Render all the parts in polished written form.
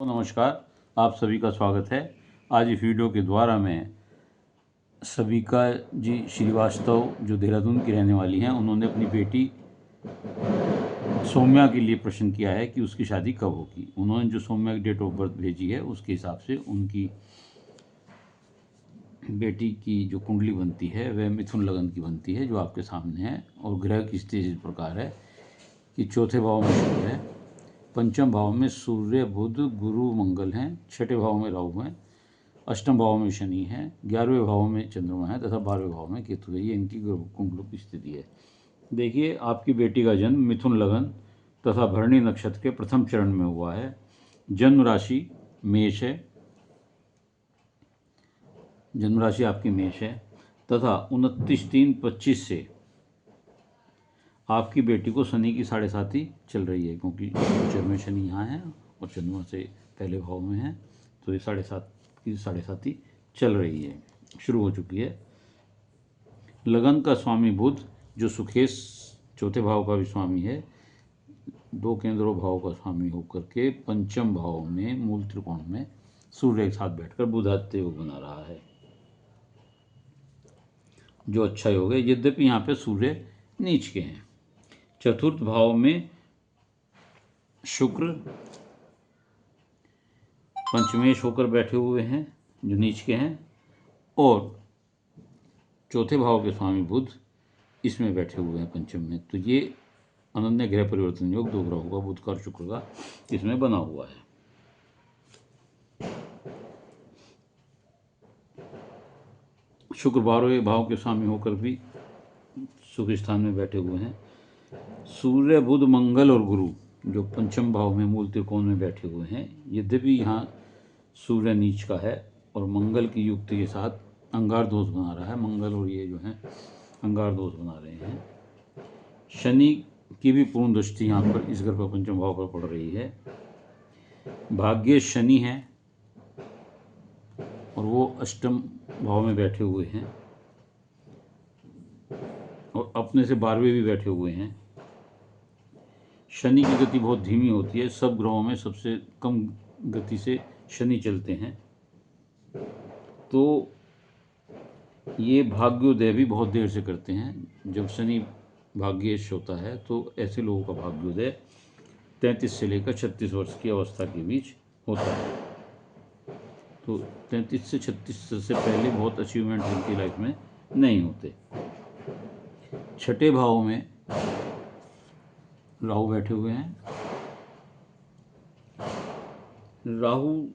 तो नमस्कार, आप सभी का स्वागत है। आज इस वीडियो के द्वारा मैं सविका जी श्रीवास्तव जो देहरादून की रहने वाली हैं, उन्होंने अपनी बेटी सौम्या के लिए प्रश्न किया है कि उसकी शादी कब होगी। उन्होंने जो सौम्या की डेट ऑफ बर्थ भेजी है उसके हिसाब से उनकी बेटी की जो कुंडली बनती है वह मिथुन लगन की बनती है, जो आपके सामने है। और ग्रह की स्थिति इस प्रकार है कि चौथे भाव में शुक्र है, पंचम भाव में सूर्य बुध गुरु मंगल हैं, छठे भाव में राहु हैं, अष्टम भाव में शनि है, 11वें भाव में चंद्रमा है तथा 12वें भाव में केतु है। ये इनकी कुंडलों की स्थिति है। देखिए, आपकी बेटी का जन्म मिथुन लगन तथा भरणी नक्षत्र के प्रथम चरण में हुआ है। जन्म राशि मेष है, जन्म राशि आपकी मेष है तथा 29/3/25 से आपकी बेटी को शनि की 7.5 चल रही है, क्योंकि गोचर में शनि यहाँ है और चंद्रमा से पहले भाव में है, तो ये 7.5 की 7.5 चल रही है, शुरू हो चुकी है। लगन का स्वामी बुध जो सुखेश चौथे भाव का भी स्वामी है, 2 केंद्रों भाव का स्वामी होकर के पंचम भाव में मूल त्रिकोण में सूर्य के साथ बैठकर बुधादित्य योग बना रहा है, जो अच्छा योग है। यद्यपि यहाँ पे सूर्य नीच के हैं। चतुर्थ भाव में शुक्र पंचमेश होकर बैठे हुए हैं, जो नीच के हैं, और चौथे भाव के स्वामी बुध इसमें बैठे हुए हैं पंचम में। तो ये अनन्य ग्रह परिवर्तन योग 2 ग्रहों का, बुध का और शुक्र का, इसमें बना हुआ है। शुक्र 12वें भाव के स्वामी होकर भी सुख स्थान में बैठे हुए हैं। सूर्य बुध मंगल और गुरु जो पंचम भाव में मूल त्रिकोण में बैठे हुए हैं। यद्यपि यहाँ सूर्य नीच का है और मंगल की युक्ति के साथ अंगार दोष बना रहा है, मंगल और ये जो है अंगार दोष बना रहे हैं। शनि की भी पूर्ण दृष्टि यहाँ पर इस ग्रह पर पंचम भाव पर पड़ रही है। भाग्य शनि है और वो अष्टम भाव में बैठे हुए हैं और अपने से 12वें भी बैठे हुए हैं। शनि की गति बहुत धीमी होती है, सब ग्रहों में सबसे कम गति से शनि चलते हैं। तो ये भाग्योदय भी बहुत देर से करते हैं। जब शनि भाग्येश होता है तो ऐसे लोगों का भाग्योदय 33 से लेकर 36 वर्ष की अवस्था के बीच होता है। तो 33 से 36 से पहले बहुत अचीवमेंट इनकी लाइफ में नहीं होते। छठे भाव में राहु बैठे हुए हैं। राहु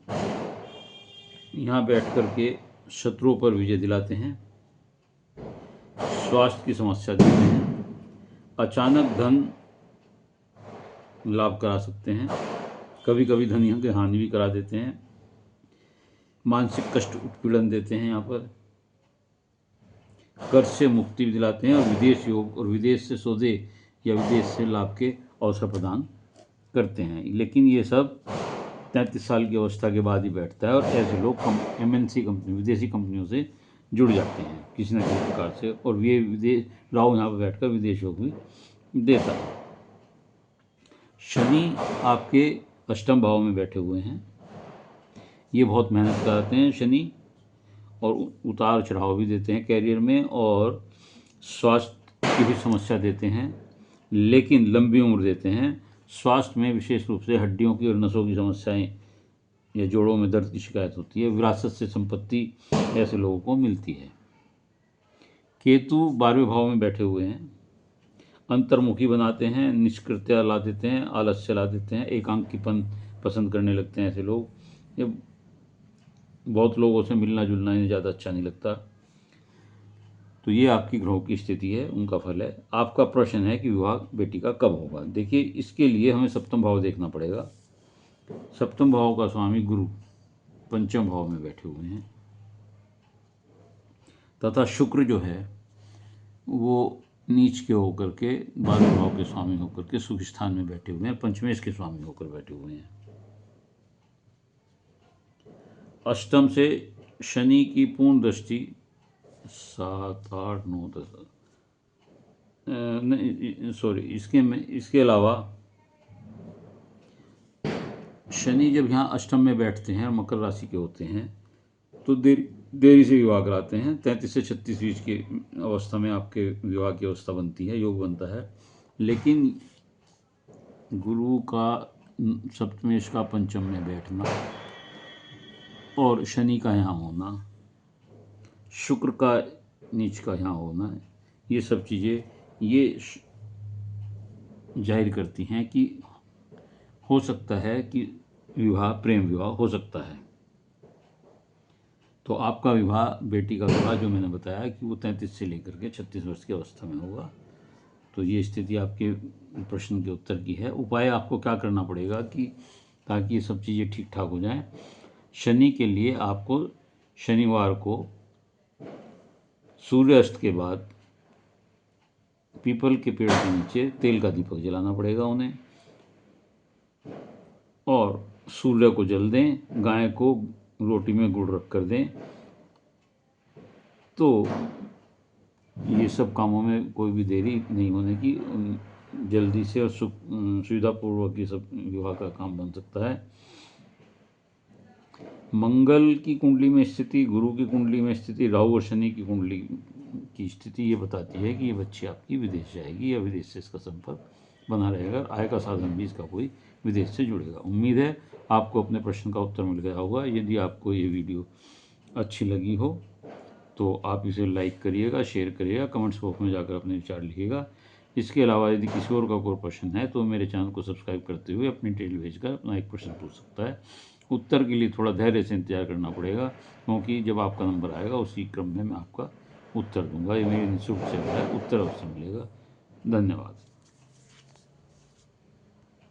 यहाँ बैठ कर के शत्रुओं पर विजय दिलाते हैं, स्वास्थ्य की समस्या देते हैं, अचानक धन लाभ करा सकते हैं, कभी कभी धन की हानि भी करा देते हैं, मानसिक कष्ट उत्पीड़न देते हैं, यहाँ पर कर्ज से मुक्ति भी दिलाते हैं और विदेश योग और विदेश से सौदे या विदेश से लाभ के अवसर प्रदान करते हैं। लेकिन ये सब 33 साल की अवस्था के बाद ही बैठता है और ऐसे लोग MNC कंपनी, विदेशी कंपनियों से जुड़ जाते हैं किसी न किसी प्रकार से, और ये विदेश राहु यहाँ पर बैठकर विदेश योग भी देता है। शनि आपके अष्टम भाव में बैठे हुए हैं। ये बहुत मेहनत कराते हैं शनि, और उतार चढ़ाव भी देते हैं कैरियर में, और स्वास्थ्य की भी समस्या देते हैं, लेकिन लंबी उम्र देते हैं। स्वास्थ्य में विशेष रूप से हड्डियों की और नसों की समस्याएं या जोड़ों में दर्द की शिकायत होती है। विरासत से संपत्ति ऐसे लोगों को मिलती है। केतु 12वें भाव में बैठे हुए हैं, अंतर्मुखी बनाते हैं, निष्क्रियता ला देते हैं, आलस्य ला देते हैं, एकांकीपन पसंद करने लगते हैं ऐसे लोग। ये बहुत लोगों से मिलना जुलना इन्हें ज़्यादा अच्छा नहीं लगता। तो ये आपकी ग्रहों की स्थिति है, उनका फल है। आपका प्रश्न है कि विवाह बेटी का कब होगा। देखिए, इसके लिए हमें सप्तम भाव देखना पड़ेगा। सप्तम भाव का स्वामी गुरु पंचम भाव में बैठे हुए हैं तथा शुक्र जो है वो नीच के होकर के 12वें भाव के स्वामी होकर के सुख स्थान में बैठे हुए हैं, पंचमेश के स्वामी होकर बैठे हुए हैं। अष्टम से शनि की पूर्ण दृष्टि 7, 8, 9, 10 नहीं सॉरी, इसके अलावा शनि जब यहाँ अष्टम में बैठते हैं और मकर राशि के होते हैं तो देरी से विवाह कराते हैं। 33 से 36 बीच की अवस्था में आपके विवाह की अवस्था बनती है, योग बनता है। लेकिन गुरु का सप्तमेश का पंचम में बैठना और शनि का यहाँ होना, शुक्र का नीच का यहाँ होना, ये सब चीज़ें ये जाहिर करती हैं कि हो सकता है कि विवाह प्रेम विवाह हो सकता है। तो आपका विवाह, बेटी का विवाह जो मैंने बताया कि वो 33 से लेकर के 36 वर्ष की अवस्था में होगा। तो ये स्थिति आपके प्रश्न के उत्तर की है। उपाय आपको क्या करना पड़ेगा कि ताकि ये सब चीज़ें ठीक ठाक हो जाएं। शनि के लिए आपको शनिवार को सूर्यास्त के बाद पीपल के पेड़ के नीचे तेल का दीपक जलाना पड़ेगा उन्हें, और सूर्य को जल दें, गाय को रोटी में गुड़ रख कर दें। तो ये सब कामों में कोई भी देरी नहीं होने की, जल्दी से और सुविधापूर्वक ये सब विवाह का काम बन सकता है। मंगल की कुंडली में स्थिति, गुरु की कुंडली में स्थिति, राहु और शनि की कुंडली की स्थिति ये बताती है कि ये बच्ची आपकी विदेश जाएगी या विदेश से इसका संपर्क बना रहेगा। आय का साधन भी इसका कोई विदेश से जुड़ेगा। उम्मीद है आपको अपने प्रश्न का उत्तर मिल गया होगा। यदि आपको ये वीडियो अच्छी लगी हो तो आप इसे लाइक करिएगा, शेयर करिएगा, कमेंट्स बॉक्स में जाकर अपने विचार लिखिएगा। इसके अलावा यदि किसी और का कोई प्रश्न है तो मेरे चैनल को सब्सक्राइब करते हुए अपनी डिटेल भेजकर अपना एक प्रश्न पूछ सकता है। उत्तर के लिए थोड़ा धैर्य से इंतजार करना पड़ेगा, क्योंकि जब आपका नंबर आएगा उसी क्रम में मैं आपका उत्तर दूंगा। ये मेरी निःशुल्क सेवा है, उत्तर अवश्य मिलेगा। धन्यवाद।